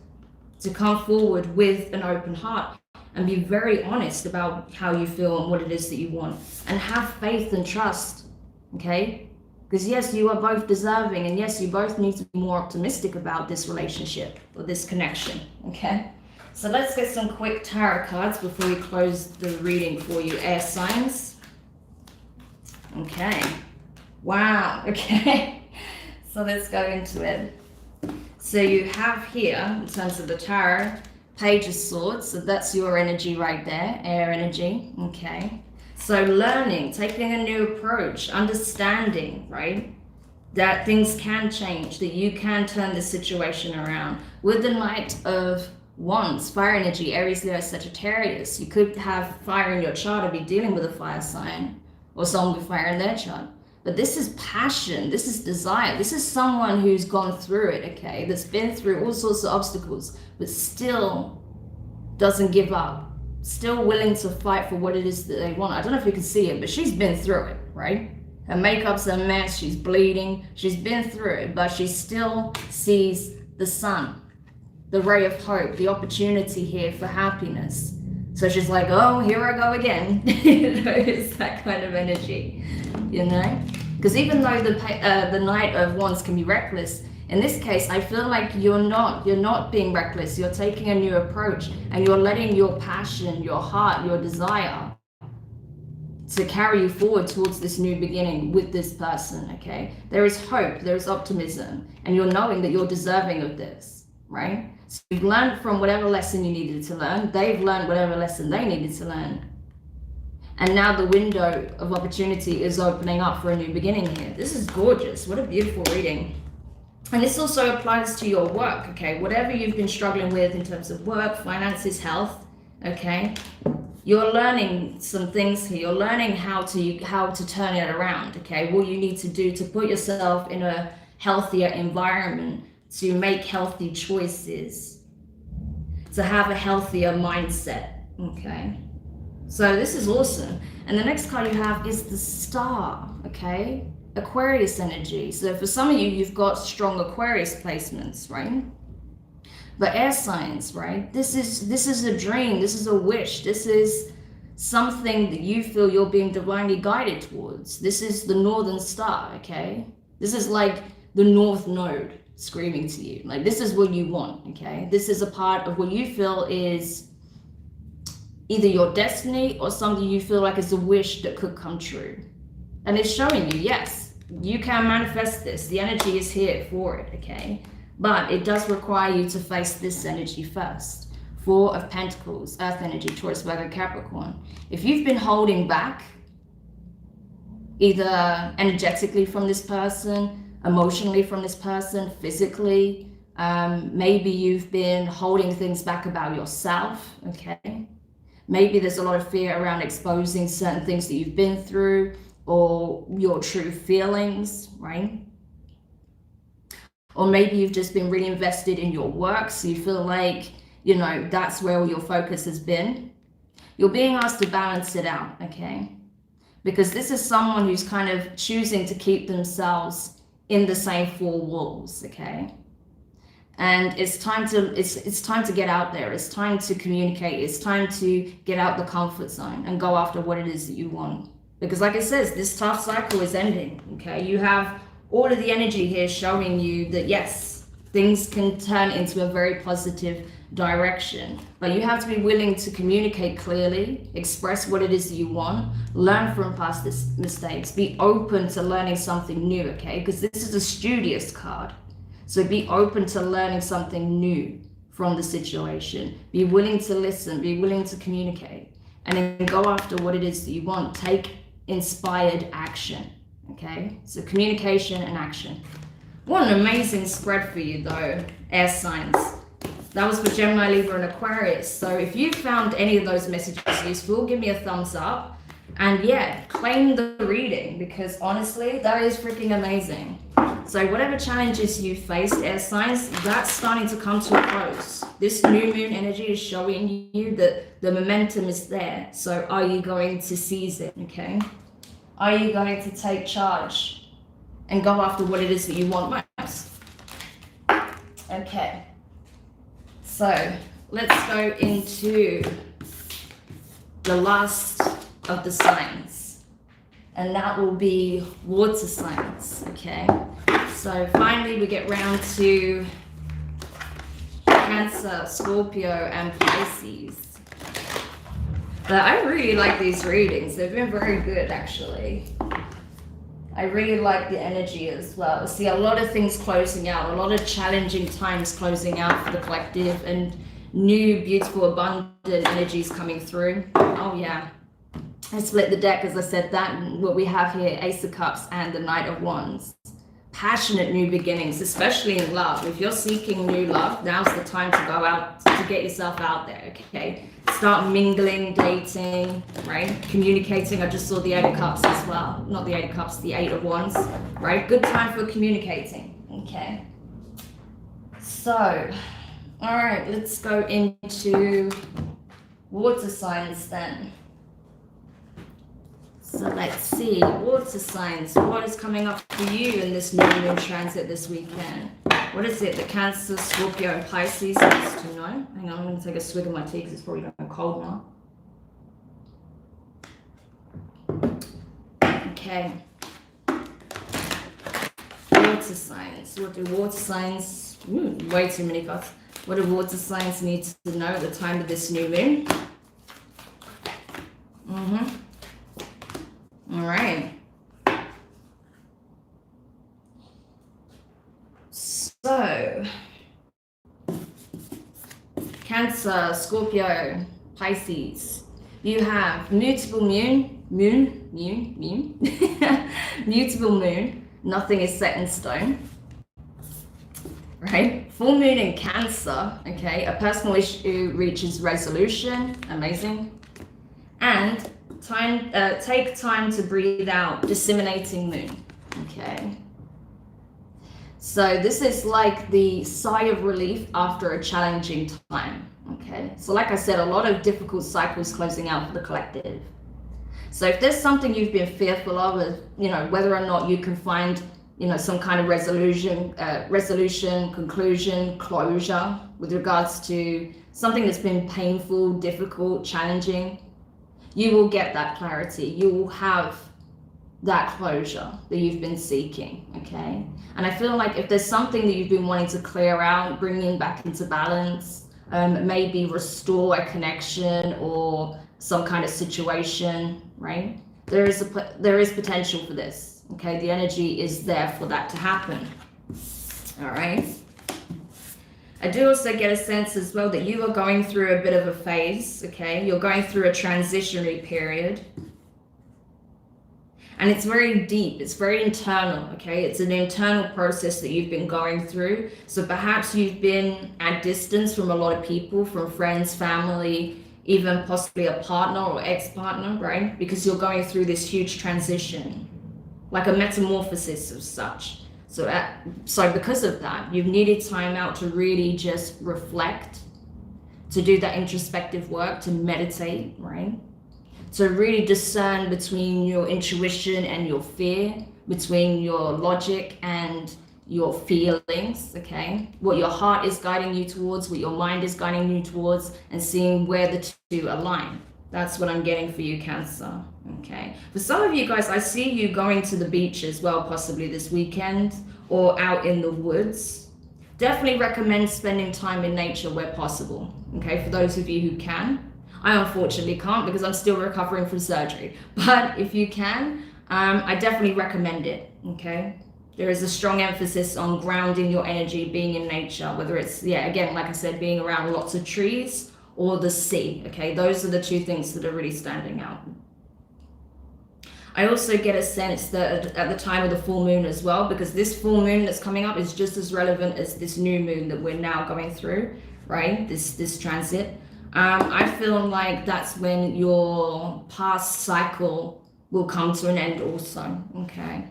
to come forward with an open heart and be very honest about how you feel and what it is that you want, and have faith and trust, okay? Because yes, you are both deserving, and yes, you both need to be more optimistic about this relationship or this connection, okay? So let's get some quick tarot cards before we close the reading for you, air signs. Okay. Wow, okay. So let's go into it. So you have here, in terms of the tarot, Page of Swords. So that's your energy right there, air energy, okay? So learning, taking a new approach, understanding, right? That things can change, that you can turn the situation around. With the Knight of Wands, fire energy, Aries, Leo, Sagittarius. You could have fire in your chart or be dealing with a fire sign, or someone with fire in their chart. But this is passion, this is desire, this is someone who's gone through it, okay? That's been through all sorts of obstacles, but still doesn't give up, still willing to fight for what it is that they want. I don't know if you can see it, but she's been through it, right? Her makeup's a mess, she's bleeding, she's been through it, but she still sees the sun, the ray of hope, the opportunity here for happiness. So she's like, oh, here I go again. You know, it's that kind of energy, you know? Because even though the Knight of Wands can be reckless, in this case, I feel like you're not being reckless. You're taking a new approach, and you're letting your passion, your heart, your desire to carry you forward towards this new beginning with this person, okay? There is hope, there is optimism, and you're knowing that you're deserving of this, right? So you've learned from whatever lesson you needed to learn. They've learned whatever lesson they needed to learn. And now the window of opportunity is opening up for a new beginning here. This is gorgeous. What a beautiful reading. And this also applies to your work, okay? Whatever you've been struggling with in terms of work, finances, health, okay? You're learning some things here. You're learning how to turn it around, okay? What you need to do to put yourself in a healthier environment, to make healthy choices, to have a healthier mindset, okay? So this is awesome. And the next card you have is the Star, okay? Aquarius energy. So for some of you, you've got strong Aquarius placements, right? But air signs, right? This is a dream, this is a wish, this is something that you feel you're being divinely guided towards. This is the Northern Star, okay? This is like the North Node screaming to you. Like, this is what you want, okay? This is a part of what you feel is either your destiny or something you feel like is a wish that could come true. And it's showing you, yes, you can manifest this. The energy is here for it, okay? But it does require you to face this energy first. Four of Pentacles, Earth energy, Taurus, Virgo, Capricorn. If you've been holding back, either energetically from this person, emotionally from this person, physically, maybe you've been holding things back about yourself, okay? Maybe there's a lot of fear around exposing certain things that you've been through, or your true feelings, right? Or maybe you've just been really invested in your work, so you feel like, you know, that's where all your focus has been. You're being asked to balance it out, okay? Because this is someone who's kind of choosing to keep themselves in the same four walls, okay? And it's time to get out there. It's time to communicate. It's time to get out the comfort zone and go after what it is that you want. Because like it says, this tough cycle is ending, okay? You have all of the energy here showing you that yes, things can turn into a very positive direction, but you have to be willing to communicate clearly, express what it is that you want, learn from past mistakes, be open to learning something new, okay? Because this is a studious card. So be open to learning something new from the situation. Be willing to listen, be willing to communicate, and then go after what it is that you want. Take inspired action, okay? So communication and action. What an amazing spread for you though, air signs. That was for Gemini, Libra, and Aquarius. So if you found any of those messages useful, give me a thumbs up. And yeah, claim the reading, because honestly, that is freaking amazing. So whatever challenges you faced, air signs, that's starting to come to a close. This new moon energy is showing you that the momentum is there. So are you going to seize it, okay? Are you going to take charge and go after what it is that you want most? Okay. So let's go into the last of the signs, and that will be water signs. Okay, so finally we get round to Cancer, Scorpio, and Pisces. But I really like these readings. They've been very good, actually. I really like the energy as well. See a lot of things closing out, a lot of challenging times closing out for the collective, and new, beautiful, abundant energies coming through. Oh yeah. I split the deck, as I said that, and what we have here, Ace of Cups and the Knight of Wands. Passionate new beginnings, especially in love. If you're seeking new love, now's the time to go out, to get yourself out there, okay? Start mingling, dating, right? Communicating. I just saw the Eight of Cups as well. Not the Eight of Cups, the Eight of Wands, right? Good time for communicating, okay? So, all right, let's go into water signs then. So let's see, water signs, what is coming up for you in this new moon transit this weekend? What is it that Cancer, Scorpio, and Pisces needs to know? Hang on, I'm going to take a swig of my tea because it's probably going cold now. Okay. Water signs. What do water signs... way too many cards. What do water signs need to know at the time of this new moon? All right. So, Cancer, Scorpio, Pisces. You have mutable moon, mutable moon. Nothing is set in stone. Right? Full moon in Cancer. Okay, a personal issue reaches resolution. Amazing. And take time to breathe out, disseminating moon. Okay, so this is like the sigh of relief after a challenging time. Okay, so like I said, a lot of difficult cycles closing out for the collective. So if there's something you've been fearful of, you know, whether or not you can find, you know, some kind of resolution, conclusion, closure with regards to something that's been painful, difficult, challenging, you will get that clarity. You will have that closure that you've been seeking, okay? And I feel like if there's something that you've been wanting to clear out, bringing back into balance, maybe restore a connection or some kind of situation, right? There is potential for this, okay? The energy is there for that to happen, all right? I do also get a sense as well that you are going through a bit of a phase, okay? You're going through a transitionary period. And it's very deep, it's very internal, okay? It's an internal process that you've been going through. So perhaps you've been at distance from a lot of people, from friends, family, even possibly a partner or ex-partner, right? Because you're going through this huge transition, like a metamorphosis of such. So because of that, you've needed time out to really just reflect, to do that introspective work, to meditate, right? To really discern between your intuition and your fear, between your logic and your feelings, okay? What your heart is guiding you towards, what your mind is guiding you towards, and seeing where the two align. That's what I'm getting for you, Cancer, okay? For some of you guys, I see you going to the beach as well, possibly this weekend, or out in the woods. Definitely recommend spending time in nature where possible, okay? For those of you who can. I unfortunately can't because I'm still recovering from surgery. But if you can, I definitely recommend it, okay? There is a strong emphasis on grounding your energy, being in nature, whether it's, yeah, again, like I said, being around lots of trees or the sea, okay? Those are the two things that are really standing out. I also get a sense that at the time of the full moon as well, because this full moon that's coming up is just as relevant as this new moon that we're now going through, right? This transit. I feel like that's when your past cycle will come to an end also, okay?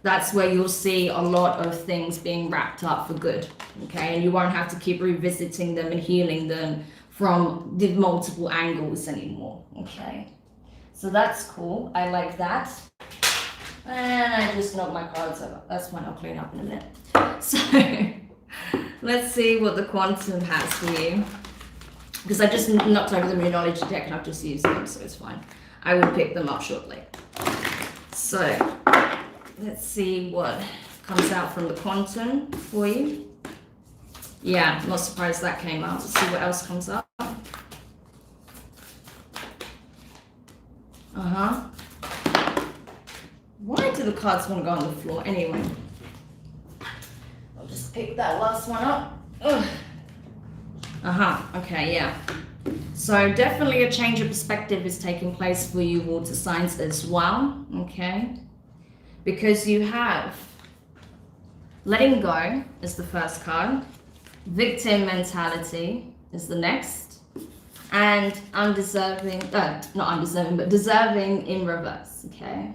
That's where you'll see a lot of things being wrapped up for good, okay? And you won't have to keep revisiting them and healing them from the multiple angles anymore, okay? So that's cool, I like that. And I just knocked my cards over. That's fine, I'll clean up in a minute. So, Let's see what the quantum has for you. Because I just knocked over the Moonology deck and I've just used them, so it's fine. I will pick them up shortly. So, let's see what comes out from the quantum for you. Yeah, not surprised that came out. Let's see what else comes up. Why do the cards want to go on the floor anyway? I'll just pick that last one up. Ugh. Okay, yeah. So definitely a change of perspective is taking place for you water signs as well, okay? Because you have letting go is the first card, victim mentality is the next, and deserving in reverse, okay?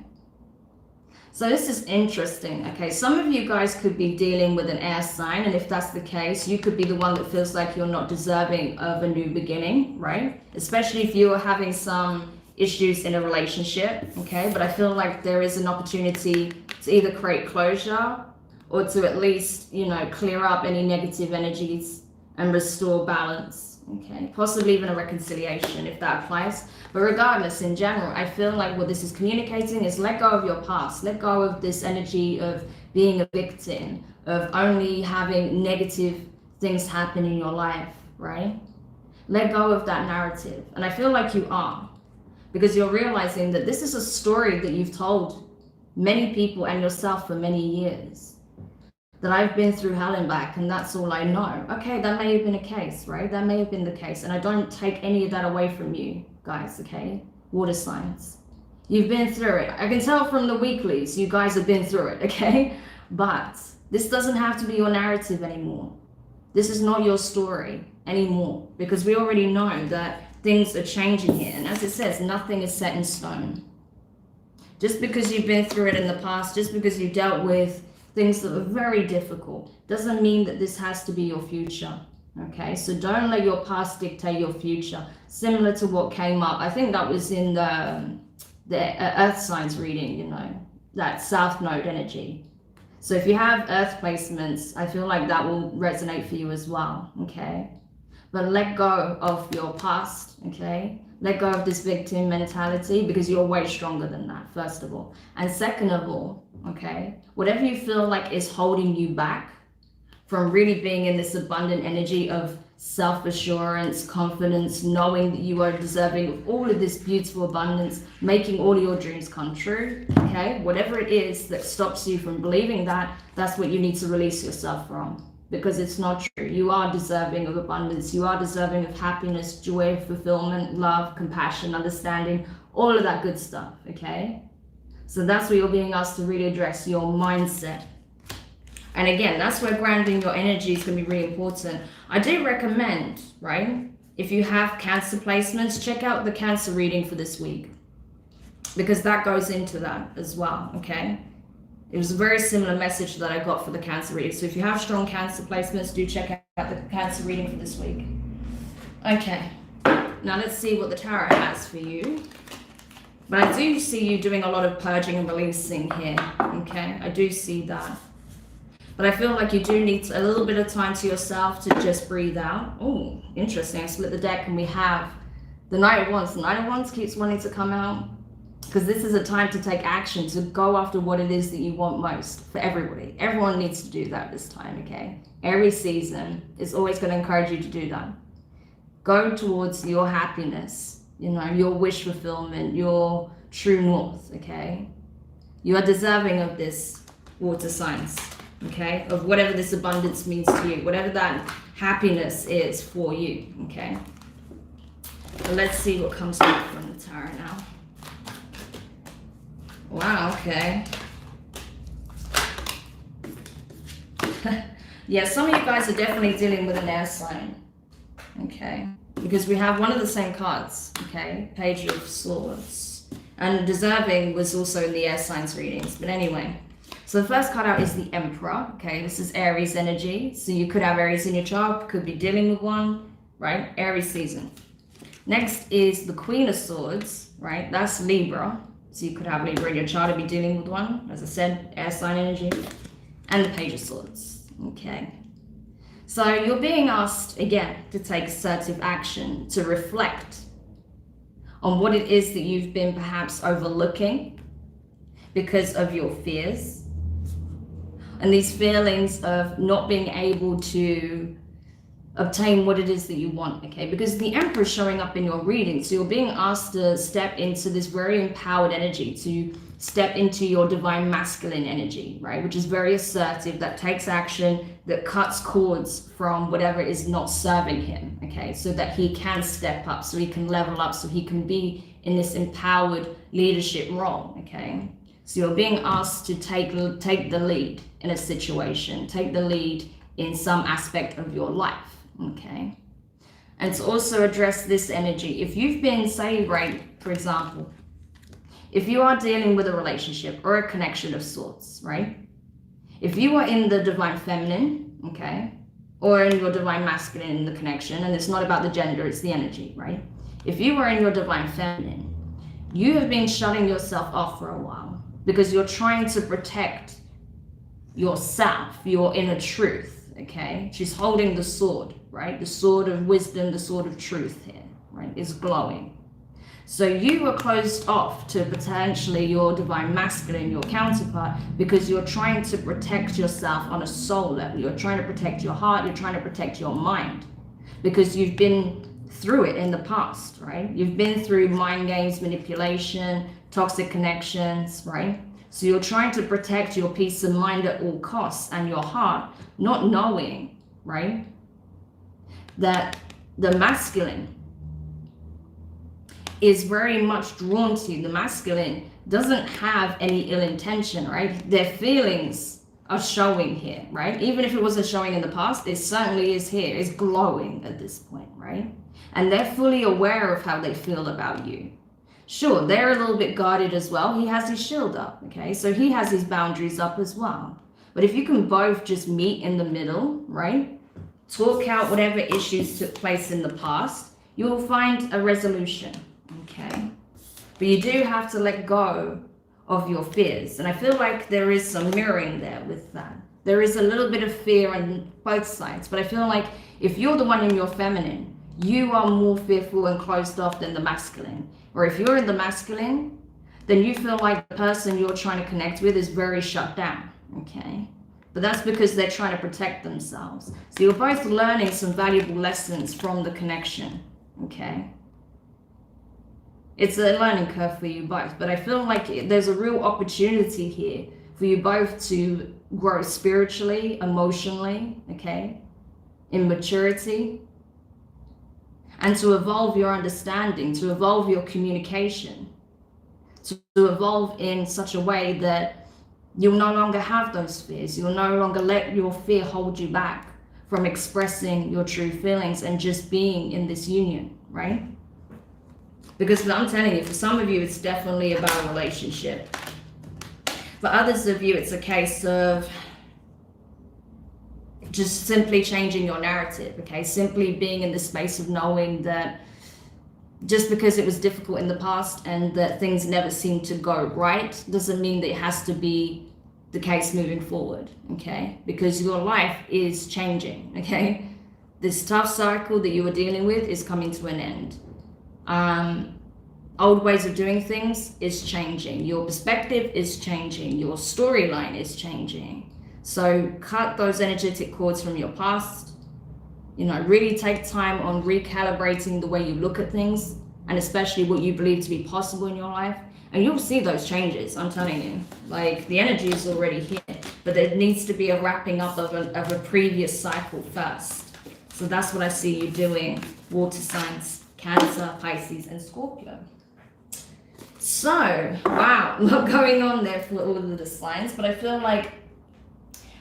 So this is interesting, okay? Some of you guys could be dealing with an air sign, and if that's the case, you could be the one that feels like you're not deserving of a new beginning, right? Especially if you are having some issues in a relationship, okay? But I feel like there is an opportunity to either create closure or to at least, you know, clear up any negative energies and restore balance, okay? Possibly even a reconciliation if that applies. But regardless, in general, I feel like what this is communicating is let go of your past. Let go of this energy of being a victim, of only having negative things happen in your life, right? Let go of that narrative. And I feel like you are, because you're realizing that this is a story that you've told many people and yourself for many years. That I've been through hell and back, and that's all I know. Okay, that may have been a case, right? That may have been the case. And I don't take any of that away from you guys, okay? Water signs. You've been through it. I can tell from the weeklies, you guys have been through it, okay? But this doesn't have to be your narrative anymore. This is not your story anymore, because we already know that things are changing here. And as it says, nothing is set in stone. Just because you've been through it in the past, just because you dealt with things that were very difficult, doesn't mean that this has to be your future. Okay, so don't let your past dictate your future. Similar to what came up, I think that was in the Earth signs reading, you know, that South Node energy. So if you have Earth placements, I feel like that will resonate for you as well. Okay, but let go of your past. Okay, let go of this victim mentality, because you're way stronger than that, first of all. And second of all, okay, whatever you feel like is holding you back from really being in this abundant energy of self-assurance, confidence, knowing that you are deserving of all of this beautiful abundance, making all your dreams come true, okay? Whatever it is that stops you from believing that, that's what you need to release yourself from, because it's not true. You are deserving of abundance. You are deserving of happiness, joy, fulfillment, love, compassion, understanding, all of that good stuff, okay? So that's what you're being asked to really address, your mindset. And again, that's where grounding your energy is going to be really important. I do recommend, right, if you have Cancer placements, check out the Cancer reading for this week, because that goes into that as well, okay? It was a very similar message that I got for the Cancer reading. So if you have strong Cancer placements, do check out the Cancer reading for this week. Okay, now let's see what the tarot has for you. But I do see you doing a lot of purging and releasing here, okay? I do see that. But I feel like you do need a little bit of time to yourself to just breathe out. Oh, interesting. I split the deck and we have the Knight of Wands. The Knight of Wands keeps wanting to come out, because this is a time to take action, to go after what it is that you want most for everybody. Everyone needs to do that this time, okay? Aries season is always going to encourage you to do that. Go towards your happiness, you know, your wish fulfillment, your true north, okay? You are deserving of this, water signs. Okay, of whatever this abundance means to you, whatever that happiness is for you, okay? So let's see what comes back from the tarot now. Wow, okay. Yeah, some of you guys are definitely dealing with an air sign, okay? Because we have one of the same cards, okay? Page of Swords. And deserving was also in the air signs readings, but anyway. So the first card out is the Emperor, okay? This is Aries energy. So you could have Aries in your chart, could be dealing with one, right? Aries season. Next is the Queen of Swords, right? That's Libra. So you could have Libra in your chart to be dealing with one. As I said, air sign energy. And the Page of Swords, okay? So you're being asked again to take assertive action, to reflect on what it is that you've been perhaps overlooking because of your fears and these feelings of not being able to obtain what it is that you want, okay? Because the Emperor is showing up in your reading, so you're being asked to step into this very empowered energy, to step into your divine masculine energy, right? Which is very assertive, that takes action, that cuts cords from whatever is not serving him, okay? So that he can step up, so he can level up, so he can be in this empowered leadership role, okay? So you're being asked to take the lead in a situation, take the lead in some aspect of your life, okay? And to also address this energy, if you've been, say, right, for example, if you are dealing with a relationship or a connection of sorts, right? If you are in the divine feminine, okay, or in your divine masculine in the connection, and it's not about the gender, it's the energy, right? If you are in your divine feminine, you have been shutting yourself off for a while because you're trying to protect yourself, your inner truth, okay? She's holding the sword, right? The sword of wisdom, the sword of truth here, right? Is glowing. So you were closed off to potentially your divine masculine, your counterpart, because you're trying to protect yourself on a soul level. You're trying to protect your heart. You're trying to protect your mind because you've been through it in the past, right? You've been through mind games, manipulation, toxic connections, right? So you're trying to protect your peace of mind at all costs and your heart, not knowing, right, that the masculine is very much drawn to you. The masculine doesn't have any ill intention, right? Their feelings are showing here, right? Even if it wasn't showing in the past, it certainly is here. It's glowing at this point, right? And they're fully aware of how they feel about you. Sure, they're a little bit guarded as well. He has his shield up, okay? So he has his boundaries up as well. But if you can both just meet in the middle, right? Talk out whatever issues took place in the past, you will find a resolution, okay? But you do have to let go of your fears. And I feel like there is some mirroring there with that. There is a little bit of fear on both sides. But I feel like if you're the one in your feminine, you are more fearful and closed off than the masculine. Or if you're in the masculine, then you feel like the person you're trying to connect with is very shut down, okay? But that's because they're trying to protect themselves. So you're both learning some valuable lessons from the connection, okay? It's a learning curve for you both, but I feel like there's a real opportunity here for you both to grow spiritually, emotionally, okay? In maturity. And to evolve your understanding, to evolve your communication, to evolve in such a way that you'll no longer have those fears. You'll no longer let your fear hold you back from expressing your true feelings and just being in this union, right? Because I'm telling you, for some of you, it's definitely about a relationship. For others of you, it's a case of just simply changing your narrative, okay? Simply being in the space of knowing that just because it was difficult in the past and that things never seem to go right doesn't mean that it has to be the case moving forward, okay? Because your life is changing, okay? This tough cycle that you were dealing with is coming to an end. Old ways of doing things is changing. Your perspective is changing. Your storyline is changing. So cut those energetic cords from your past, you know, really take time on recalibrating the way you look at things and especially what you believe to be possible in your life. And you'll see those changes, I'm telling you. Like the energy is already here, but there needs to be a wrapping up of a previous cycle first. So that's what I see you doing, water signs, Cancer, Pisces, and Scorpio. So, wow, a lot going on there for all of the signs, but I feel like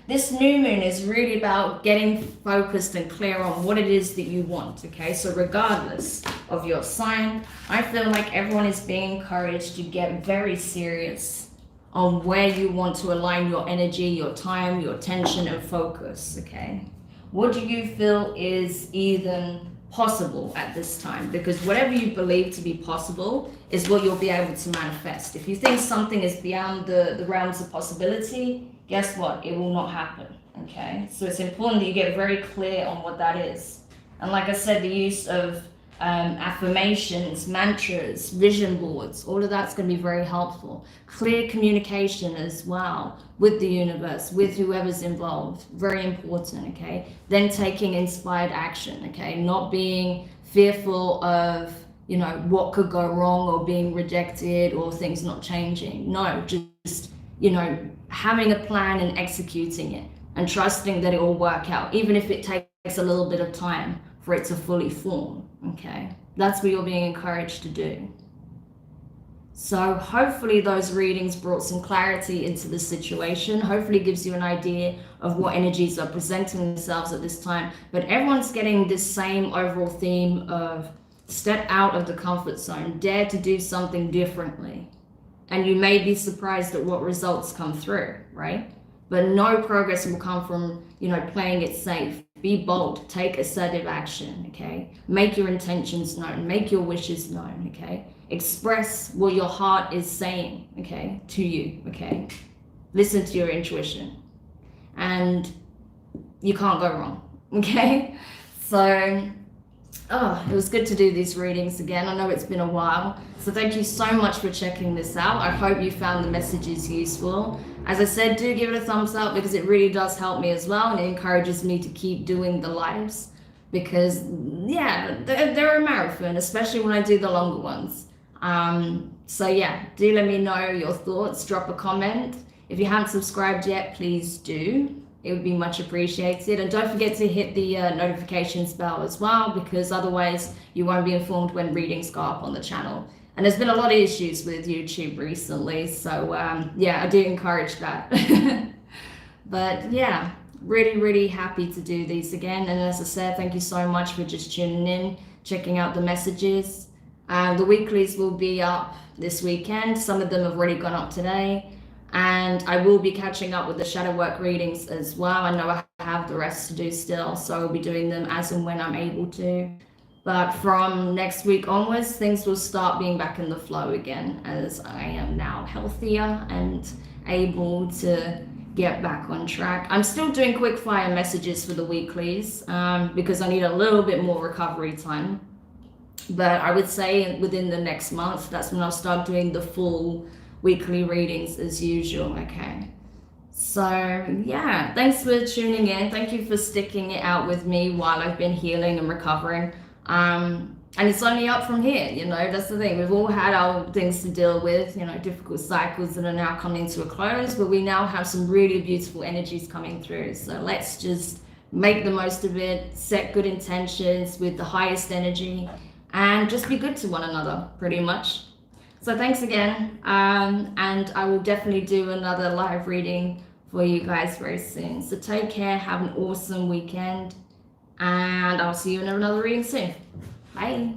this new moon is really about getting focused and clear on what it is that you want, okay? So regardless of your sign, I feel like everyone is being encouraged to get very serious on where you want to align your energy, your time, your attention, and focus, okay? What do you feel is either possible at this time, because whatever you believe to be possible is what you'll be able to manifest. If you think something is beyond the realms of possibility, guess what? It will not happen. Okay, so it's important that you get very clear on what that is. And like I said, the use of affirmations, mantras, vision boards, all of that's going to be very helpful. Clear communication as well with the universe, with whoever's involved, very important. Okay, then taking inspired action. Okay, not being fearful of, you know, what could go wrong or being rejected or things not changing. No, just, you know, having a plan and executing it and trusting that it will work out, even if it takes a little bit of time for it to fully form. Okay, that's what you're being encouraged to do. So hopefully those readings brought some clarity into the situation. Hopefully gives you an idea of what energies are presenting themselves at this time. But everyone's getting this same overall theme of step out of the comfort zone, dare to do something differently. And you may be surprised at what results come through, right? But no progress will come from, you know, playing it safe. Be bold, take assertive action, okay? Make your intentions known, make your wishes known, okay? Express what your heart is saying, okay, to you, okay? Listen to your intuition, and you can't go wrong, okay? So, it was good to do these readings again. I know it's been a while, so thank you so much for checking this out. I hope you found the messages useful. As I said, do give it a thumbs up, because it really does help me as well, and it encourages me to keep doing the lives, because yeah, they're a marathon, especially when I do the longer ones. So yeah, do let me know your thoughts, drop a comment. If you haven't subscribed yet, please do. It would be much appreciated. And don't forget to hit the notifications bell as well, because otherwise you won't be informed when readings go up on the channel. And there's been a lot of issues with YouTube recently, so yeah, I do encourage that. But yeah, really happy to do these again. And as I said, thank you so much for just tuning in, checking out the messages. The weeklies will be up this weekend. Some of them have already gone up today. And I will be catching up with the shadow work readings as well. I know I have the rest to do still, so I'll be doing them as and when I'm able to. But from next week onwards, things will start being back in the flow again, as I am now healthier and able to get back on track. I'm still doing quick fire messages for the weeklies because I need a little bit more recovery time. But I would say within the next month, that's when I'll start doing the full weekly readings as usual. Okay, so yeah, thanks for tuning in. Thank you for sticking it out with me while I've been healing and recovering. And it's only up from here, you know. That's the thing, we've all had our things to deal with, you know, difficult cycles that are now coming to a close, but we now have some really beautiful energies coming through. So let's just make the most of it, set good intentions with the highest energy, and just be good to one another, pretty much. So thanks again, and I will definitely do another live reading for you guys very soon. So take care, have an awesome weekend, and I'll see you in another reading soon. Bye.